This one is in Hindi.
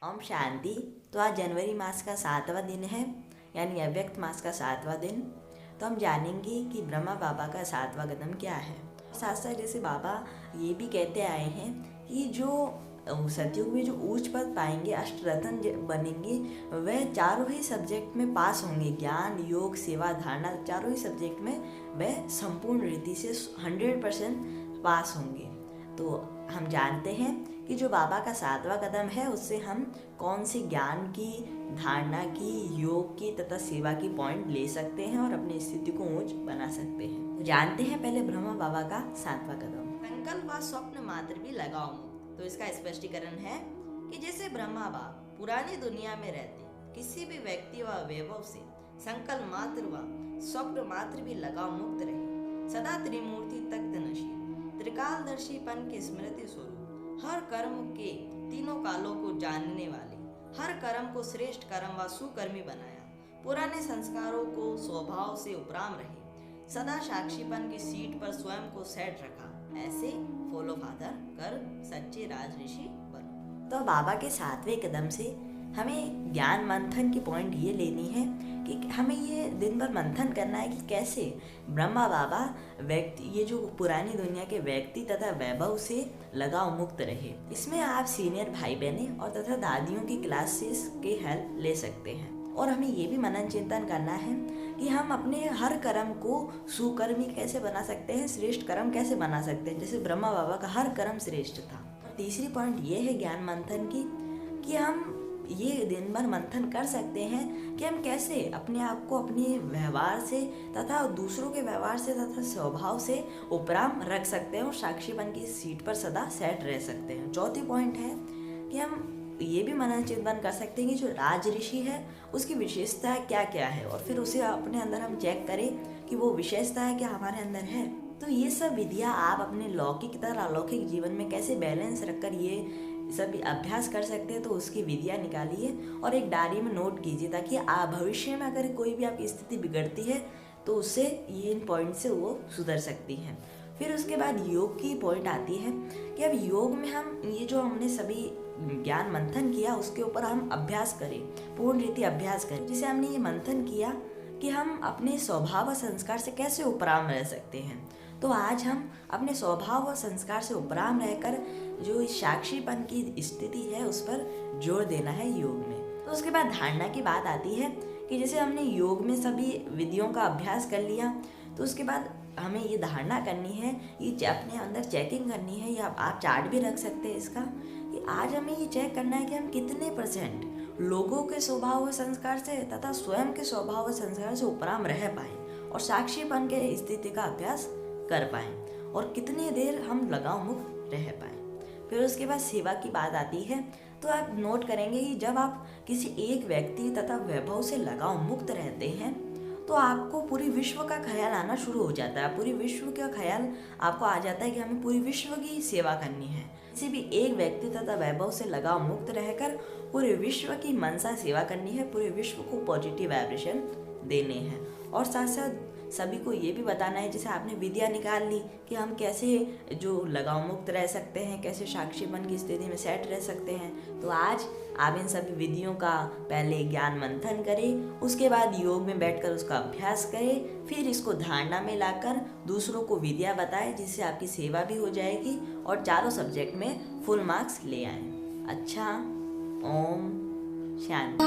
ओम शांति। तो आज जनवरी मास का 7वां दिन है, यानी अव्यक्त मास का 7वां दिन। तो हम जानेंगे कि ब्रह्मा बाबा का 7वां कदम क्या है। साथ साथ जैसे बाबा ये भी कहते आए हैं कि जो सतयुग में जो उच्च पद पाएंगे, अष्टरत्न बनेंगे, वह चारों ही सब्जेक्ट में पास होंगे। ज्ञान, योग, सेवा, धारणा, चारों ही सब्जेक्ट में वह संपूर्ण रीति से 100% पास होंगे। तो हम जानते हैं कि जो बाबा का 7वां कदम है, उससे हम कौन सी ज्ञान की, धारणा की, योग की तथा सेवा की पॉइंट ले सकते हैं और अपनी स्थिति को ऊंच बना सकते हैं। तो जानते हैं पहले ब्रह्मा बाबा का 7वां कदम। संकल्प व स्वप्न मात्र भी लगाओ मुक्त। तो इसका स्पष्टीकरण है कि जैसे ब्रह्मा बाबा पुरानी दुनिया में रहते, किसी भी व्यक्ति व वैभव से संकल्प मात्र व स्वप्न मात्र भी लगाव मुक्त रहे, सदा त्रिमूर्ति तख्त नशील, त्रिकालदर्शीपन के स्मृति स्वरूप, हर कर्म के तीनों कालों को जानने वाले, हर कर्म को श्रेष्ठ कर्म व सुकर्मी बनाया, पुराने संस्कारों को स्वभाव से उपराम रहे, सदा साक्षीपन की सीट पर स्वयं को सेट रखा, ऐसे फॉलो फादर कर सच्चे राज ऋषि बनो। तो बाबा के 7वें कदम से हमें ज्ञान मंथन की पॉइंट ये लेनी है कि हमें ये दिन भर मंथन करना है कि कैसे ब्रह्मा बाबा व्यक्ति, ये जो पुरानी दुनिया के व्यक्ति तथा वैभव से लगाव मुक्त रहे। इसमें आप सीनियर भाई बहने और तथा दादियों की क्लासेस की हेल्प ले सकते हैं। और हमें ये भी मनन चिंतन करना है कि हम अपने हर कर्म को सुकर्मी कैसे बना सकते हैं, श्रेष्ठ कर्म कैसे बना सकते हैं, जैसे ब्रह्मा बाबा का हर कर्म श्रेष्ठ था। और तीसरी पॉइंट ये है ज्ञान मंथन की कि हम ये दिन भर मंथन कर सकते हैं कि हम कैसे अपने आप को अपने व्यवहार से तथा दूसरों के व्यवहार से तथा स्वभाव से उपराम रख सकते हैं और साक्षीपन की सीट पर सदा सेट रह सकते हैं। चौथी पॉइंट है कि हम ये भी मनन चिंतन कर सकते हैं कि जो राज ऋषि है उसकी विशेषता क्या क्या है, और फिर उसे अपने अंदर हम चेक करें कि वो विशेषता है क्या हमारे अंदर है। तो ये सब विधियाँ आप अपने लौकिक तथा अलौकिक जीवन में कैसे बैलेंस रखकर ये सब अभ्यास कर सकते हैं, तो उसकी विधियाँ निकालिए और एक डायरी में नोट कीजिए, ताकि आप भविष्य में अगर कोई भी आपकी स्थिति बिगड़ती है तो उससे ये इन पॉइंट से वो सुधर सकती हैं। फिर उसके बाद योग की पॉइंट आती है कि अब योग में हम ये जो हमने सभी ज्ञान मंथन किया उसके ऊपर हम अभ्यास करें, पूर्ण रीति अभ्यास करें। जिसे हमने ये मंथन किया कि हम अपने स्वभाव व संस्कार से कैसे उपराम रह सकते हैं, तो आज हम अपने स्वभाव व संस्कार से उपराम रहकर जो साक्षीपन की स्थिति है उस पर जोर देना है योग में। तो उसके बाद धारणा की बात आती है कि जैसे हमने योग में सभी विधियों का अभ्यास कर लिया, तो उसके बाद हमें ये धारणा करनी है, ये अपने अंदर चेकिंग करनी है, या आप चार्ट भी रख सकते हैं इसका, कि आज हमें ये चेक करना है कि हम कितने % लोगों के स्वभाव व संस्कार से तथा स्वयं के स्वभाव व संस्कार से उपराम रह पाए और साक्षीपन के स्थिति का अभ्यास कर पाए, और कितनी देर हम लगाव मुक्त रह पाए। फिर उसके बाद सेवा की बात आती है, तो आप नोट करेंगे कि जब आप किसी एक व्यक्ति तथा वैभव से लगाव मुक्त रहते हैं तो आपको पूरी विश्व का ख्याल आना शुरू हो जाता है। पूरी विश्व का ख्याल आपको आ जाता है कि हमें पूरी विश्व की सेवा करनी है। किसी भी एक व्यक्ति तथा वैभव से लगाव मुक्त रहकर पूरे विश्व की मनसा सेवा करनी है, पूरे विश्व को पॉजिटिव वाइब्रेशन देने हैं। और साथ साथ सभी को ये भी बताना है, जैसे आपने विद्या निकाल ली कि हम कैसे जो लगाव मुक्त रह सकते हैं, कैसे साक्षीपन की स्थिति में सेट रह सकते हैं। तो आज आप इन सभी विधियों का पहले ज्ञान मंथन करें, उसके बाद योग में बैठकर उसका अभ्यास करें, फिर इसको धारणा में लाकर दूसरों को विद्या बताएं, जिससे आपकी सेवा भी हो जाएगी और चारों सब्जेक्ट में फुल मार्क्स ले आएं। अच्छा, ओम शांति।